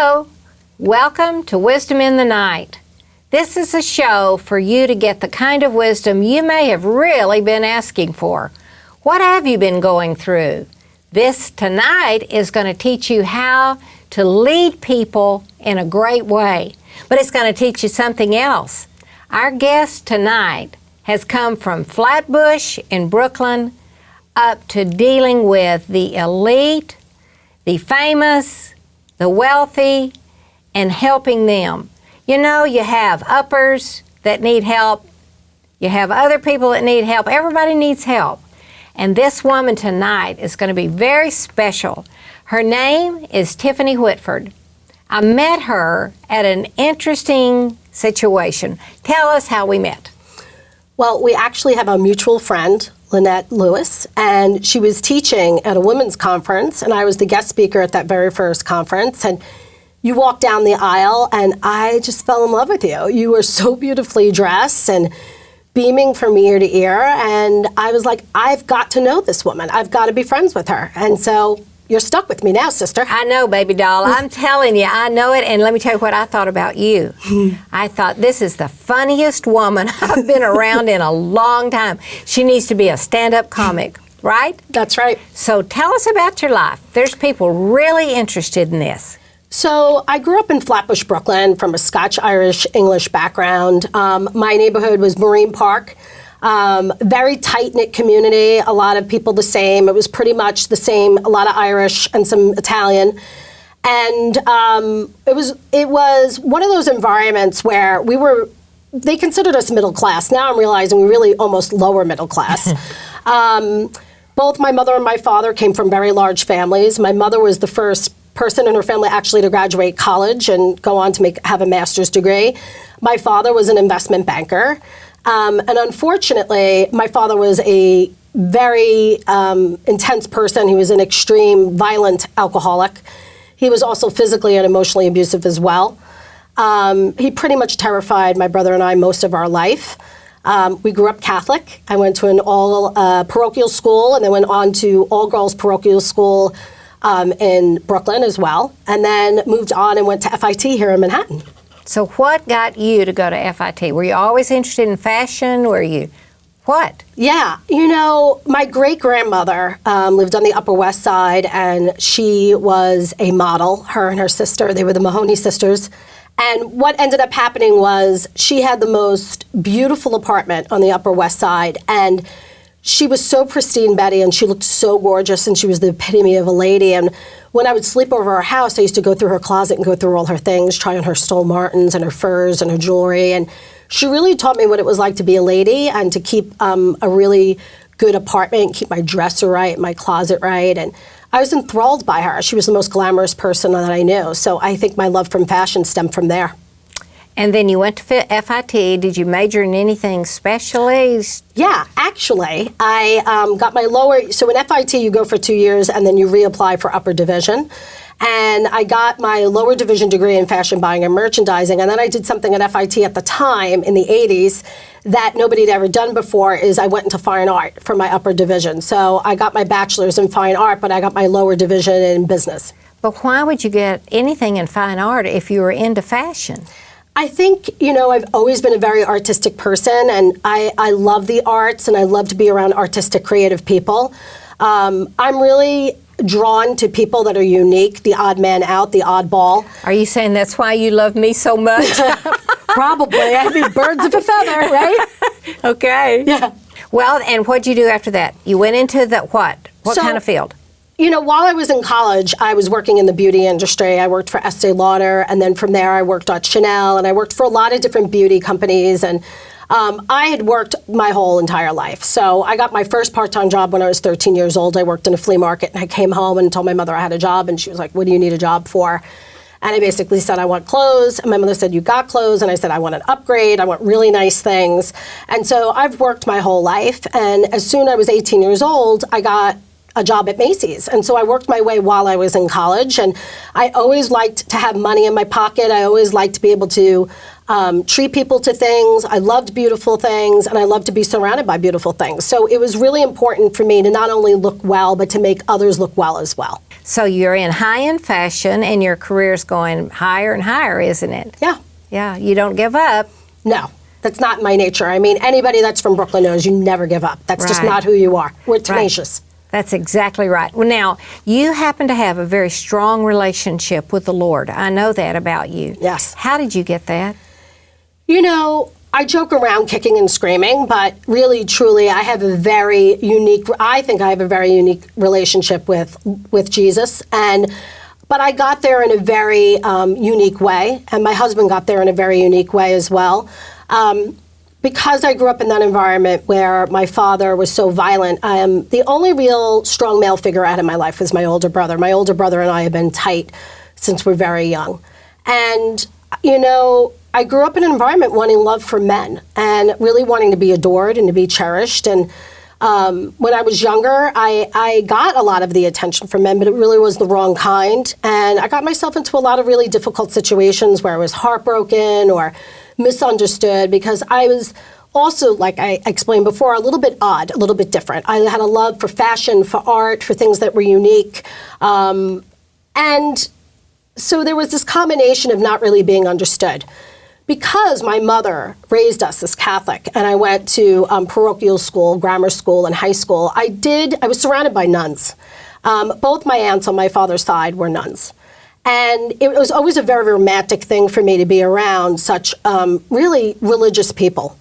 Hello, welcome to Wisdom in the Night. This is a show for you to get the kind of wisdom you may have really been asking for. What have you been going through? This tonight is going to teach you how to lead people in a great way, but it's going to teach you something else. Our guest tonight has come from Flatbush in Brooklyn up to dealing with the elite, the famous, the wealthy, and helping them. You know, you have uppers that need help. You have other people that need help. Everybody needs help. And this woman tonight is going to be very special. Her name is Tiffany Whitford. I met her at an interesting situation. Tell us how we met. Well, we actually have a mutual friend, Lynette Lewis, and she was teaching at a women's conference, and I was the guest speaker at that very first conference. And you walked down the aisle, and I just fell in love with you. You were so beautifully dressed and beaming from ear to ear, and I was like, I've got to know this woman. I've got to be friends with her. And so you're stuck with me now, sister. I know, baby doll. I'm telling you, I know it. And let me tell you what I thought about you. I thought, this is the funniest woman I've been around in a long time. She needs to be a stand-up comic, right? That's right. So tell us about your life. There's people really interested in this. So I grew up in Flatbush, Brooklyn, from a Scotch-Irish-English background. My neighborhood was Marine Park. Very tight-knit community, a lot of people the same. It was pretty much the same, a lot of Irish and some Italian. And it was one of those environments where they considered us middle class. Now I'm realizing we're really almost lower middle class. Both my mother and my father came from very large families. My mother was the first person in her family actually to graduate college and go on to have a master's degree. My father was an investment banker. And unfortunately, my father was a very intense person. He was an extreme, violent alcoholic. He was also physically and emotionally abusive as well. He pretty much terrified my brother and I most of our life. We grew up Catholic. I went to an all parochial school and then went on to all-girls parochial school in Brooklyn as well, and then moved on and went to FIT here in Manhattan. So what got you to go to FIT? Were you always interested in fashion? What? Yeah, you know, my great-grandmother lived on the Upper West Side, and she was a model, her and her sister. They were the Mahoney sisters. And what ended up happening was she had the most beautiful apartment on the Upper West Side, and she was so pristine, Betty, and she looked so gorgeous, and she was the epitome of a lady. And when I would sleep over her house, I used to go through her closet and go through all her things, try on her Stole Martins and her furs and her jewelry. And she really taught me what it was like to be a lady and to keep a really good apartment, keep my dresser right, my closet right. And I was enthralled by her. She was the most glamorous person that I knew. So I think my love from fashion stemmed from there. And then you went to FIT. Did you major in anything specially? Yeah, actually, I got my lower, so in FIT you go for 2 years and then you reapply for upper division. And I got my lower division degree in fashion buying and merchandising. And then I did something at FIT at the time in the 80s that nobody had ever done before, is I went into fine art for my upper division. So I got my bachelor's in fine art, but I got my lower division in business. But why would you get anything in fine art if you were into fashion? I think, you know, I've always been a very artistic person, and I love the arts, and I love to be around artistic, creative people. I'm really drawn to people that are unique, the odd man out, the oddball. Are you saying that's why you love me so much? Probably. I mean, birds of a feather, right? Okay. Yeah. Well, and what'd you do after that? You went into the what? What kind of field? You know, while I was in college, I was working in the beauty industry. I worked for Estee Lauder, and then from there I worked at Chanel, and I worked for a lot of different beauty companies, and I had worked my whole entire life. So I got my first part-time job when I was 13 years old. I worked in a flea market, and I came home and told my mother I had a job, and she was like, what do you need a job for? And I basically said, I want clothes. And my mother said, you got clothes. And I said, I want an upgrade. I want really nice things. And so I've worked my whole life. And as soon as I was 18 years old, I got a job at Macy's. And so I worked my way while I was in college. And I always liked to have money in my pocket. I always liked to be able to treat people to things. I loved beautiful things, and I loved to be surrounded by beautiful things. So it was really important for me to not only look well, but to make others look well as well. So you're in high-end fashion, and your career's going higher and higher, isn't it? Yeah. Yeah, you don't give up. No, that's not my nature. I mean, anybody that's from Brooklyn knows you never give up. That's just Right. not who you are. We're tenacious. That's exactly right. Well, now, you happen to have a very strong relationship with the Lord. I know that about you. Yes. How did you get that? You know, I joke around kicking and screaming, but really, truly, I have a very unique, I think I have a very unique relationship with Jesus. But I got there in a very unique way, and my husband got there in a very unique way as well. Because I grew up in that environment where my father was so violent, the only real strong male figure I had in my life was my older brother. My older brother and I have been tight since we're very young. And, you know, I grew up in an environment wanting love for men and really wanting to be adored and to be cherished. And when I was younger, I got a lot of the attention from men, but it really was the wrong kind. And I got myself into a lot of really difficult situations where I was heartbroken or misunderstood because I was also, like I explained before, a little bit odd, a little bit different. I had a love for fashion, for art, for things that were unique. And so there was this combination of not really being understood. Because my mother raised us as Catholic, and I went to parochial school, grammar school, and high school, I was surrounded by nuns. Both my aunts on my father's side were nuns. And it was always a very romantic thing for me to be around such really religious people.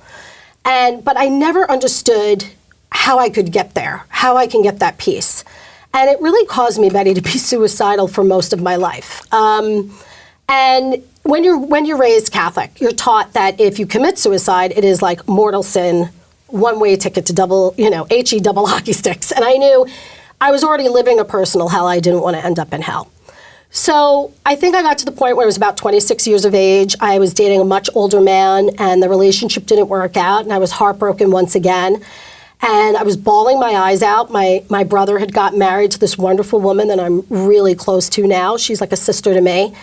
But I never understood how I could get there, how I can get that peace. And it really caused me, Betty, to be suicidal for most of my life. And when you're raised Catholic, you're taught that if you commit suicide, it is like mortal sin, one-way ticket to double hockey sticks. And I knew I was already living a personal hell. I didn't want to end up in hell. So I think I got to the point where I was about 26 years of age. I was dating a much older man, and the relationship didn't work out, and I was heartbroken once again. And I was bawling my eyes out. My brother had got married to this wonderful woman that I'm really close to now. She's like a sister to me.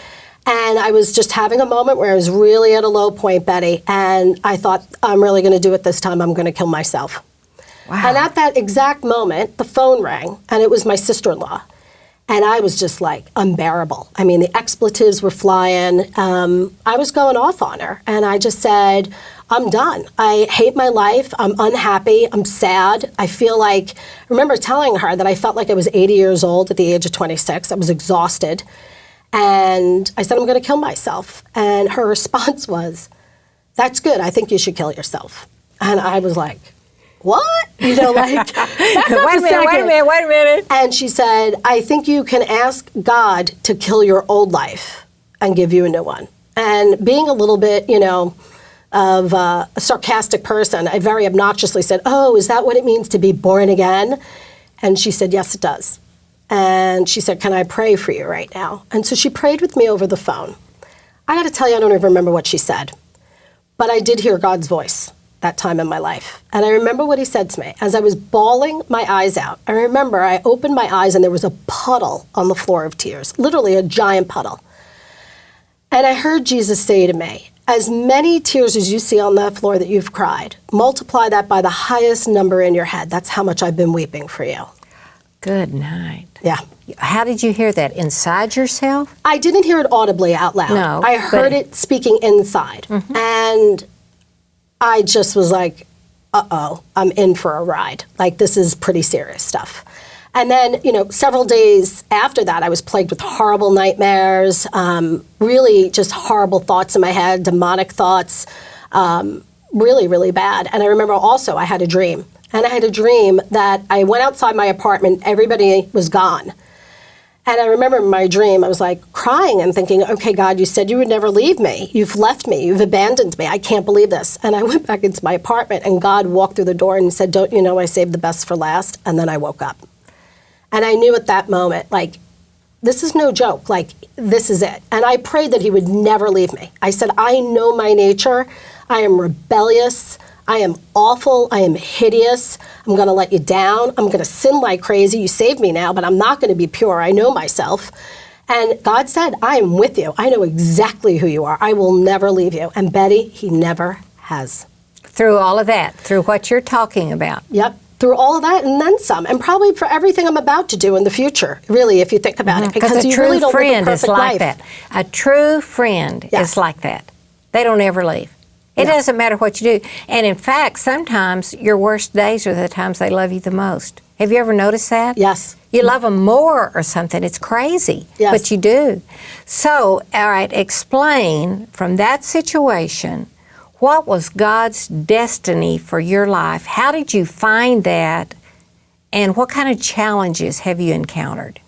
And I was just having a moment where I was really at a low point, Betty. And I thought, I'm really going to do it this time. I'm going to kill myself. Wow. And at that exact moment, the phone rang, and it was my sister-in-law. And I was just like unbearable. I mean, the expletives were flying. I was going off on her. And I just said, I'm done. I hate my life. I'm unhappy. I'm sad. I feel like, I remember telling her that I felt like I was 80 years old at the age of 26. I was exhausted. And I said, I'm going to kill myself. And her response was, that's good. I think you should kill yourself. And I was like, what? You know, like, wait a minute. And she said, I think you can ask God to kill your old life and give you a new one. And being a little bit, of a sarcastic person, I very obnoxiously said, oh, is that what it means to be born again? And she said, yes, it does. And she said, can I pray for you right now? And so she prayed with me over the phone. I got to tell you, I don't even remember what she said. But I did hear God's voice that time in my life. And I remember what he said to me. As I was bawling my eyes out, I remember I opened my eyes and there was a puddle on the floor of tears, literally a giant puddle. And I heard Jesus say to me, as many tears as you see on that floor that you've cried, multiply that by the highest number in your head. That's how much I've been weeping for you. Good night. Yeah. How did you hear that? Inside yourself? I didn't hear it audibly out loud. No. I heard it speaking inside. Mm-hmm. And I just was like, uh-oh, I'm in for a ride. Like, this is pretty serious stuff. And then, several days after that, I was plagued with horrible nightmares, really just horrible thoughts in my head, demonic thoughts, really, really bad. And I remember also I had a dream. And I had a dream that I went outside my apartment, everybody was gone. And I remember in my dream, I was like crying and thinking, okay, God, you said you would never leave me. You've left me. You've abandoned me. I can't believe this. And I went back into my apartment, and God walked through the door and said, don't you know I saved the best for last? And then I woke up. And I knew at that moment, like, this is no joke. Like, this is it. And I prayed that he would never leave me. I said, I know my nature. I am rebellious. I am awful. I am hideous. I'm going to let you down. I'm going to sin like crazy. You saved me now, but I'm not going to be pure. I know myself. And God said, I am with you. I know exactly who you are. I will never leave you. And Betty, he never has. Through all of that, through what you're talking about. Yep. Through all of that and then some. And probably for everything I'm about to do in the future, really, if you think about it. Because a you true really don't friend live a is perfect like life. that. A true friend is like that. They don't ever leave. It doesn't matter what you do. And in fact, sometimes your worst days are the times they love you the most. Have you ever noticed that? Yes. You love them more or something. It's crazy, Yes. but you do. So, all right, explain from that situation, what was God's destiny for your life? How did you find that? And what kind of challenges have you encountered?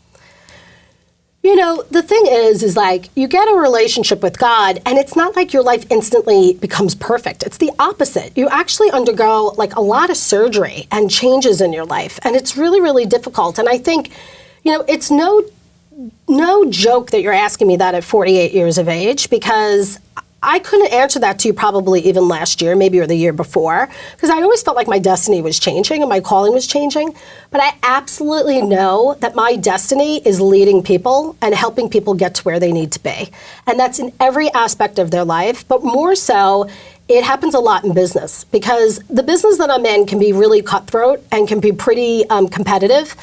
You know, the thing is like you get a relationship with God and it's not like your life instantly becomes perfect. It's the opposite. You actually undergo like a lot of surgery and changes in your life. And it's really, really difficult. And I think, you know, it's no joke that you're asking me that at 48 years of age, because I couldn't answer that to you probably even last year, maybe or the year before, because I always felt like my destiny was changing and my calling was changing. But I absolutely know that my destiny is leading people and helping people get to where they need to be. And that's in every aspect of their life, but more so, it happens a lot in business, because the business that I'm in can be really cutthroat and can be pretty competitive.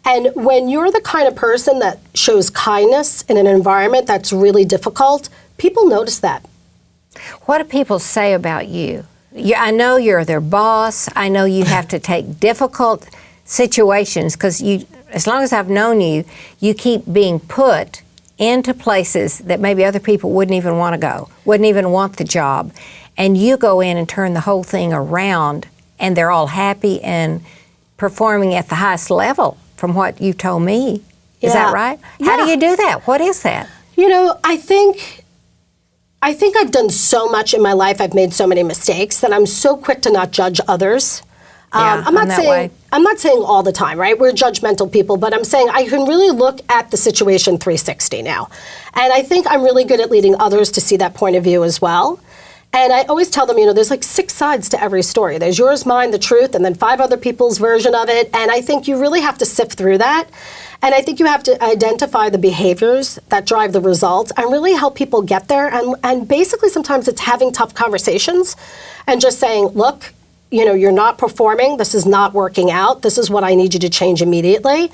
And when you're the kind of person that shows kindness in an environment that's really difficult, people notice that. What do people say about you? I know you're their boss. I know you have to take difficult situations because as long as I've known you, you keep being put into places that maybe other people wouldn't even want to go, wouldn't even want the job. And you go in and turn the whole thing around, and they're all happy and performing at the highest level from what you told me. Is that right? How do you do that? What is that? You know, I think I've done so much in my life. I've made so many mistakes that I'm so quick to not judge others. I'm not saying all the time, right? We're judgmental people, but I'm saying I can really look at the situation 360 now. And I think I'm really good at leading others to see that point of view as well. And I always tell them, you know, there's like 6 sides to every story. There's yours, mine, the truth, and then 5 other people's version of it. And I think you really have to sift through that. And I think you have to identify the behaviors that drive the results and really help people get there. And basically sometimes it's having tough conversations and just saying, look, you know, you're not performing. This is not working out. This is what I need you to change immediately.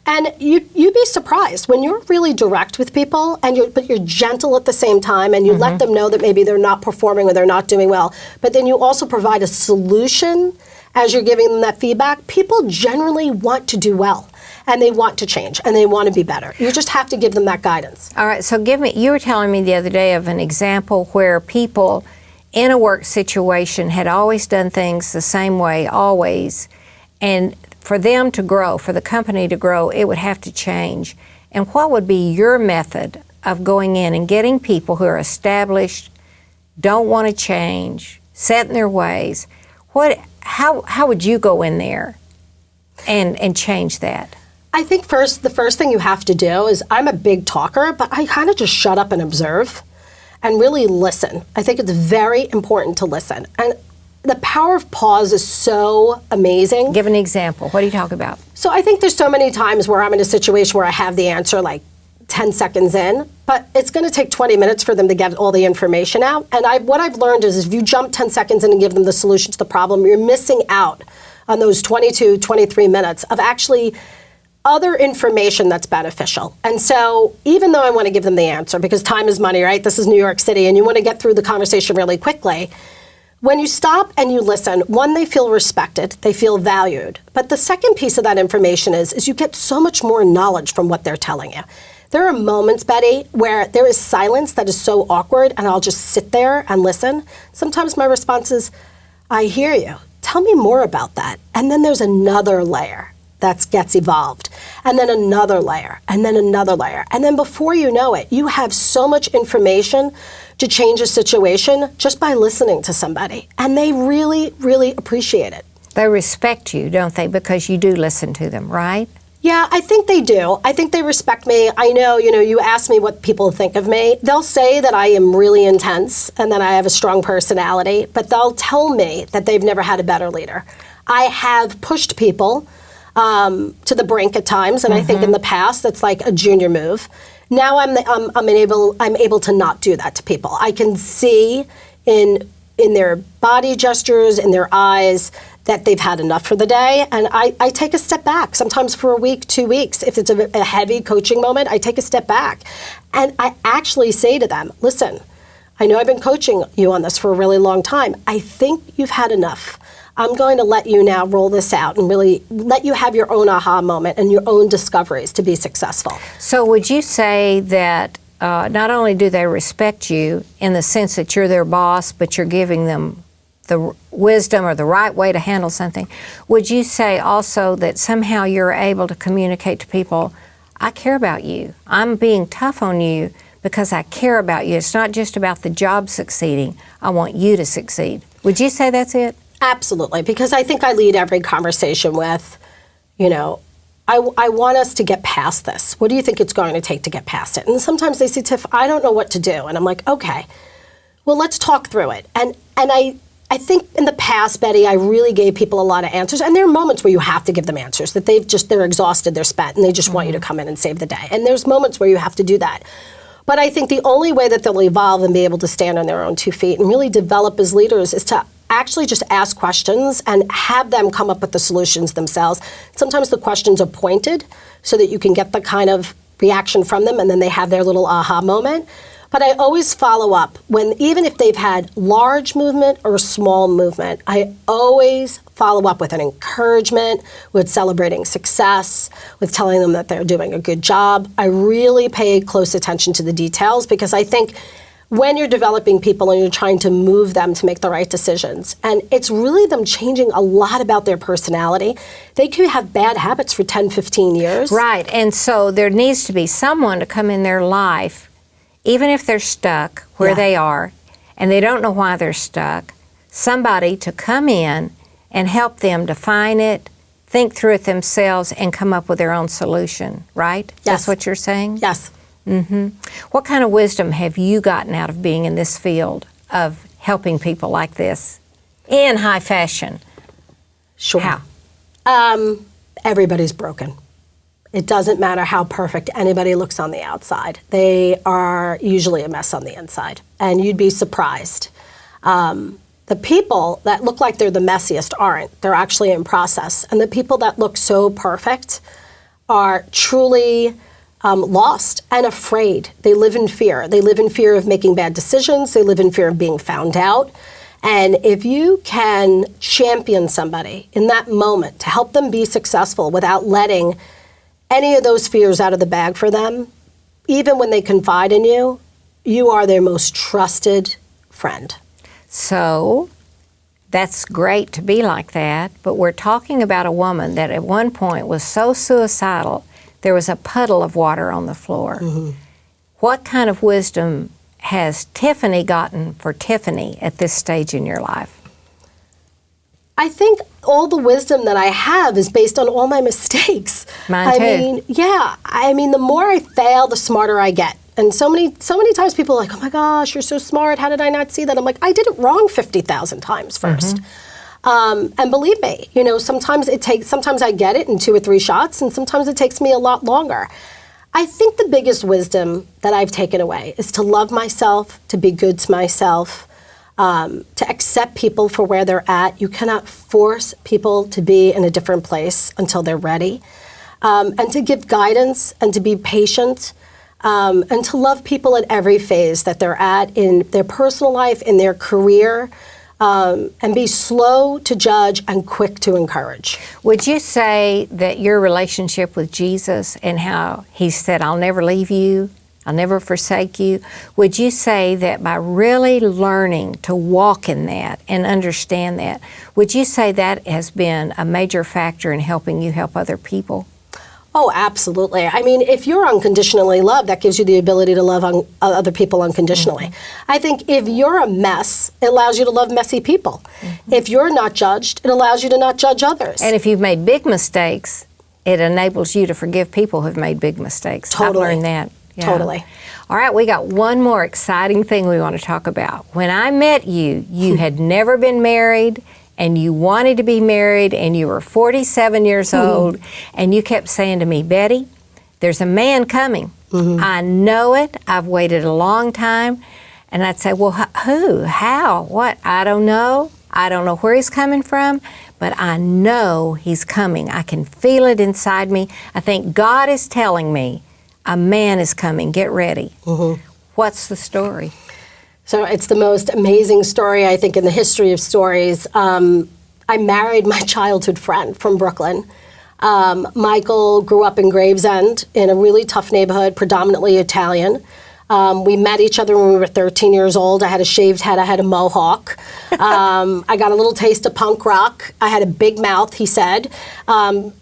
And you'd be surprised when you're really direct with people, but you're gentle at the same time, and you let them know that maybe they're not performing or they're not doing well. But then you also provide a solution as you're giving them that feedback. People generally want to do well, and they want to change, and they want to be better. You just have to give them that guidance. All right, so you were telling me the other day of an example where people in a work situation had always done things the same way, always, and for them to grow, for the company to grow, it would have to change. And what would be your method of going in and getting people who are established, don't want to change, set in their ways? How would you go in there and change that? I think the first thing you have to do is, I'm a big talker, but I kind of just shut up and observe and really listen. I think it's very important to listen. And the power of pause is so amazing. Give an example. What are you talking about? So I think there's so many times where I'm in a situation where I have the answer like 10 seconds in, but it's going to take 20 minutes for them to get all the information out. And what I've learned is if you jump 10 seconds in and give them the solution to the problem, you're missing out on those 22, 23 minutes of actually other information that's beneficial. And so even though I want to give them the answer, because time is money, right? This is New York City, and you want to get through the conversation really quickly. When you stop and you listen, one, they feel respected, they feel valued. But the second piece of that information is you get so much more knowledge from what they're telling you. There are moments, Betty, where there is silence that is so awkward, and I'll just sit there and listen. Sometimes my response is, I hear you. Tell me more about that. And then there's another layer that gets evolved, and then another layer, and then another layer. And then before you know it, you have so much information to change a situation just by listening to somebody. And they really, really appreciate it. They respect you, don't they? Because you do listen to them, right? Yeah, I think they do. I think they respect me. I know, you ask me what people think of me. They'll say that I am really intense and that I have a strong personality, but they'll tell me that they've never had a better leader. I have pushed people to the brink at times, and I think in the past that's like a junior move. Now I'm able to not do that to people. I can see in their body gestures, in their eyes, that they've had enough for the day, and I take a step back, sometimes for a week, 2 weeks. If it's a heavy coaching moment, I take a step back. And I actually say to them, listen, I know I've been coaching you on this for a really long time. I think you've had enough. I'm going to let you now roll this out and really let you have your own aha moment and your own discoveries to be successful. So would you say that not only do they respect you in the sense that you're their boss, but you're giving them the wisdom or the right way to handle something? Would you say also that somehow you're able to communicate to people, I care about you. I'm being tough on you because I care about you. It's not just about the job succeeding. I want you to succeed. Would you say that's it? Absolutely, because I think I lead every conversation with, I want us to get past this. What do you think it's going to take to get past it? And sometimes they say, Tiff, I don't know what to do. And I'm like, okay, well, let's talk through it. And I think in the past, Betty, I really gave people a lot of answers. And there are moments where you have to give them answers, that they're exhausted, they're spent, and they just want you to come in and save the day. And there's moments where you have to do that. But I think the only way that they'll evolve and be able to stand on their own 2 feet and really develop as leaders is to actually just ask questions and have them come up with the solutions themselves. Sometimes the questions are pointed so that you can get the kind of reaction from them, and then they have their little aha moment. But I always follow up even if they've had large movement or small movement, I always follow up with an encouragement, with celebrating success, with telling them that they're doing a good job. I really pay close attention to the details, because I think when you're developing people and you're trying to move them to make the right decisions, and it's really them changing a lot about their personality. They could have bad habits for 10, 15 years. Right, and so there needs to be someone to come in their life, even if they're stuck where they are and they don't know why they're stuck, somebody to come in and help them define it, think through it themselves, and come up with their own solution, right? Yes. That's what you're saying? Yes. Mm-hmm. What kind of wisdom have you gotten out of being in this field of helping people like this in high fashion? Sure. How? Everybody's broken. It doesn't matter how perfect anybody looks on the outside. They are usually a mess on the inside, and you'd be surprised. The people that look like they're the messiest aren't. They're actually in process. And the people that look so perfect are truly lost and afraid. They live in fear. They live in fear of making bad decisions. They live in fear of being found out. And if you can champion somebody in that moment to help them be successful without letting any of those fears out of the bag for them, even when they confide in you, you are their most trusted friend. So that's great to be like that, but we're talking about a woman that at one point was so suicidal, there was a puddle of water on the floor. Mm-hmm. What kind of wisdom has Tiffany gotten for Tiffany at this stage in your life? I think all the wisdom that I have is based on all my mistakes. Mine too. I mean, the more I fail, the smarter I get. And so many times people are like, oh my gosh, you're so smart. How did I not see that? I'm like, I did it wrong 50,000 times first. Mm-hmm. And believe me, sometimes I get it in 2 or 3 shots, and sometimes it takes me a lot longer. I think the biggest wisdom that I've taken away is to love myself, to be good to myself, to accept people for where they're at. You cannot force people to be in a different place until they're ready. And to give guidance and to be patient. And to love people at every phase that they're at in their personal life, in their career, and be slow to judge and quick to encourage. Would you say that your relationship with Jesus and how he said, I'll never leave you, I'll never forsake you, would you say that by really learning to walk in that and understand that, would you say that has been a major factor in helping you help other people? Oh, absolutely. I mean, if you're unconditionally loved, that gives you the ability to love other people unconditionally. Mm-hmm. I think if you're a mess, it allows you to love messy people. Mm-hmm. If you're not judged, it allows you to not judge others. And if you've made big mistakes, it enables you to forgive people who've made big mistakes. Totally. I've learned that. Yeah. Totally. All right, we got one more exciting thing we want to talk about. When I met you, you had never been married, and you wanted to be married, and you were 47 years old, and you kept saying to me, Betty, there's a man coming. I know it. I've waited a long time. And I'd say, well, who? How? What? I don't know. I don't know where he's coming from, but I know he's coming. I can feel it inside me. I think God is telling me a man is coming. Get ready. What's the story? So it's the most amazing story, I think, in the history of stories. I married my childhood friend from Brooklyn. Michael grew up in Gravesend in a really tough neighborhood, predominantly Italian. We met each other when we were 13 years old. I had a shaved head. I had a mohawk. I got a little taste of punk rock. I had a big mouth, he said.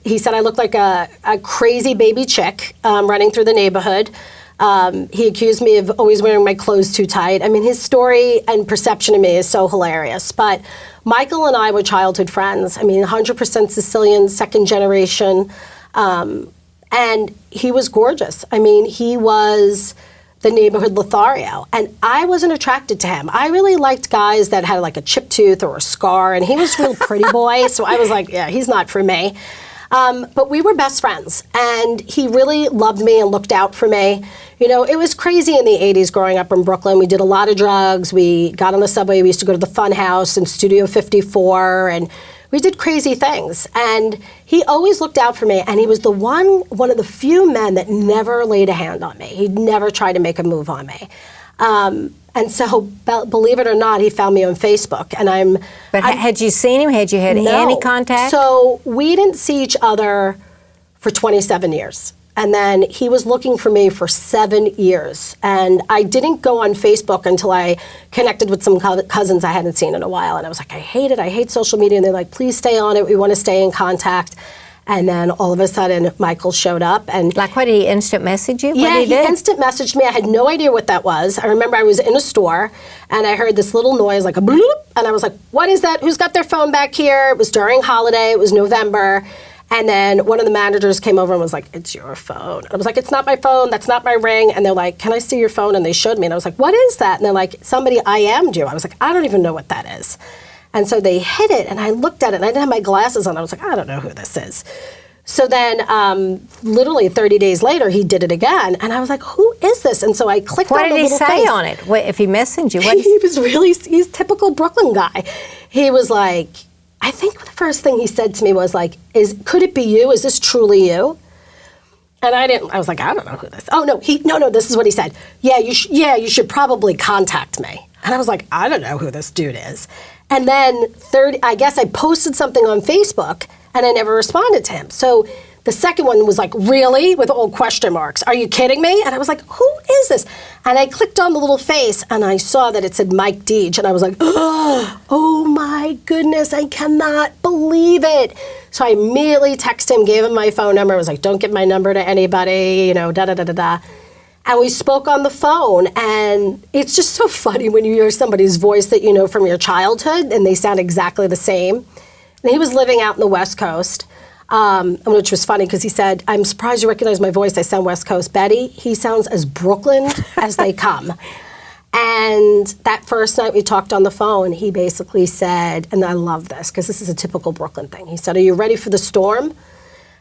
He said I looked like a crazy baby chick running through the neighborhood. He accused me of always wearing my clothes too tight. I mean, his story and perception of me is so hilarious. But Michael and I were childhood friends. I mean, 100% Sicilian, second generation. And he was gorgeous. I mean, he was the neighborhood Lothario. And I wasn't attracted to him. I really liked guys that had like a chipped tooth or a scar, and he was a real pretty boy, so I was like, yeah, he's not for me. But we were best friends, and he really loved me and looked out for me. You know, it was crazy in the 80s growing up in Brooklyn. We did a lot of drugs. We got on the subway. We used to go to the Fun House in Studio 54, and we did crazy things. And he always looked out for me, and he was the one of the few men that never laid a hand on me. He never tried to make a move on me. And so, believe it or not, he found me on Facebook, and But had you seen him? Had you had any contact? So we didn't see each other for 27 years. And then he was looking for me for 7 years. And I didn't go on Facebook until I connected with some cousins I hadn't seen in a while. And I was like, I hate social media. And they're like, please stay on it. We want to stay in contact. And then all of a sudden, Michael showed up. And like, what, did he instant message you? Yeah, he instant messaged me. I had no idea what that was. I remember I was in a store, and I heard this little noise, like a bloop. And I was like, what is that? Who's got their phone back here? It was during holiday. It was November. And then one of the managers came over and was like, it's your phone. And I was like, it's not my phone. That's not my ring. And they're like, can I see your phone? And they showed me. And I was like, what is that? And they're like, somebody IM'd you. I was like, I don't even know what that is. And so they hid it. And I looked at it. And I didn't have my glasses on. I was like, I don't know who this is. So then literally 30 days later, he did it again. And I was like, who is this? And so I clicked on the little face. What did he say on it? If he messaged you? He's a typical Brooklyn guy. He was like, I think the first thing he said to me was like, could it be you? Is this truly you? And I was like, I don't know who this. Oh, no, this is what he said. Yeah, you should probably contact me. And I was like, I don't know who this dude is. And then I guess I posted something on Facebook, and I never responded to him. So the second one was like, really? With all question marks. Are you kidding me? And I was like, who is this? And I clicked on the little face, and I saw that it said Mike Deej. And I was like, oh my goodness, I cannot believe it. So I immediately texted him, gave him my phone number. I was like, don't give my number to anybody, da-da-da-da-da. And we spoke on the phone, and it's just so funny when you hear somebody's voice that you know from your childhood, and they sound exactly the same. And he was living out in the West Coast, which was funny because he said, I'm surprised you recognize my voice. I sound West Coast. Betty, he sounds as Brooklyn as they come. And that first night we talked on the phone, he basically said, and I love this because this is a typical Brooklyn thing. He said, are you ready for the storm?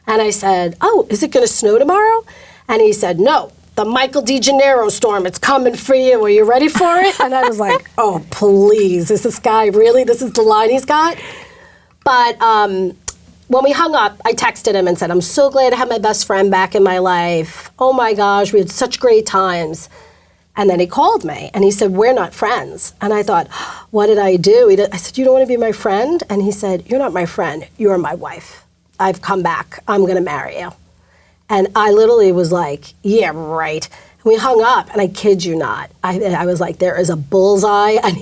And I said, oh, is it going to snow tomorrow? And he said, no. The Michael DeGennaro storm, it's coming for you. Are you ready for it? And I was like, oh, please. Is this guy really? This is the line he's got? But when we hung up, I texted him and said, I'm so glad to have my best friend back in my life. Oh, my gosh, we had such great times. And then he called me, and he said, we're not friends. And I thought, what did I do? I said, you don't want to be my friend? And he said, you're not my friend. You're my wife. I've come back. I'm going to marry you. And I literally was like, yeah, right. And we hung up, and I kid you not. I was like, there is a bullseye, and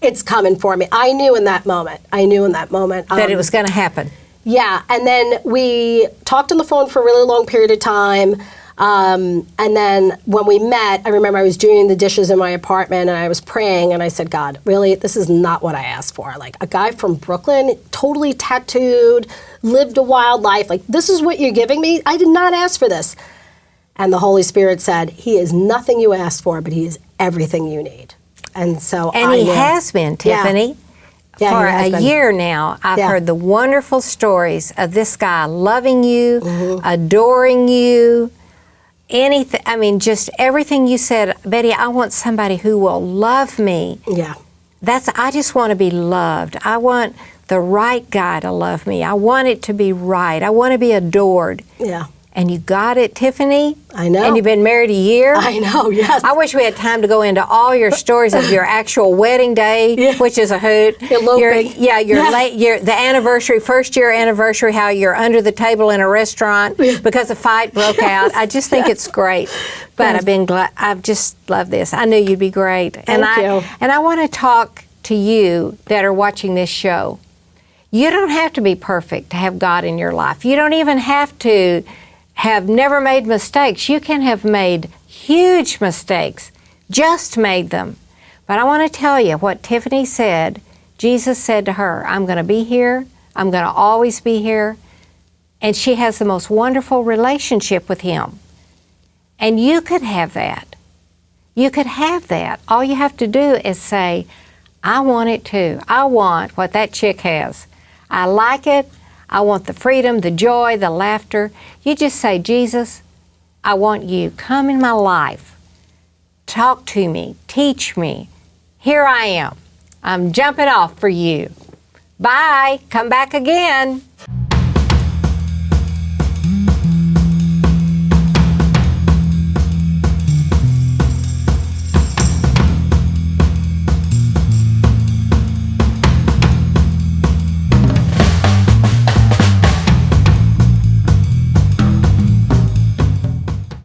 it's coming for me. I knew in that moment. That it was going to happen. Yeah, and then we talked on the phone for a really long period of time. And then when we met, I remember I was doing the dishes in my apartment, and I was praying, and I said, God, really, this is not what I asked for. Like, a guy from Brooklyn, totally tattooed, lived a wild life. Like, this is what you're giving me? I did not ask for this. And the Holy Spirit said, he is nothing you asked for, but he is everything you need. And so he has been, Tiffany. Yeah, for a year now, I've heard the wonderful stories of this guy loving you, adoring you, anything, I mean, just everything you said, Betty, I want somebody who will love me. Yeah. I just want to be loved. I want the right guy to love me. I want it to be right. I want to be adored. Yeah. And you got it, Tiffany? I know. And you've been married a year? I know, yes. I wish we had time to go into all your stories of your actual wedding day, Yeah. which is a hoot. Eloping. The anniversary, first year anniversary, how you're under the table in a restaurant because a fight broke out. I just think it's great. But I've just loved this. I knew you'd be great. Thank you. And I want to talk to you that are watching this show. You don't have to be perfect to have God in your life. You don't even have to have never made mistakes. You can have made huge mistakes, just made them. But I want to tell you what Tiffany said. Jesus said to her, I'm going to be here. I'm going to always be here. And she has the most wonderful relationship with him. And you could have that. You could have that. All you have to do is say, I want it too. I want what that chick has. I like it. I want the freedom, the joy, the laughter. You just say, Jesus, I want you. Come in my life. Talk to me. Teach me. Here I am. I'm jumping off for you. Bye. Come back again.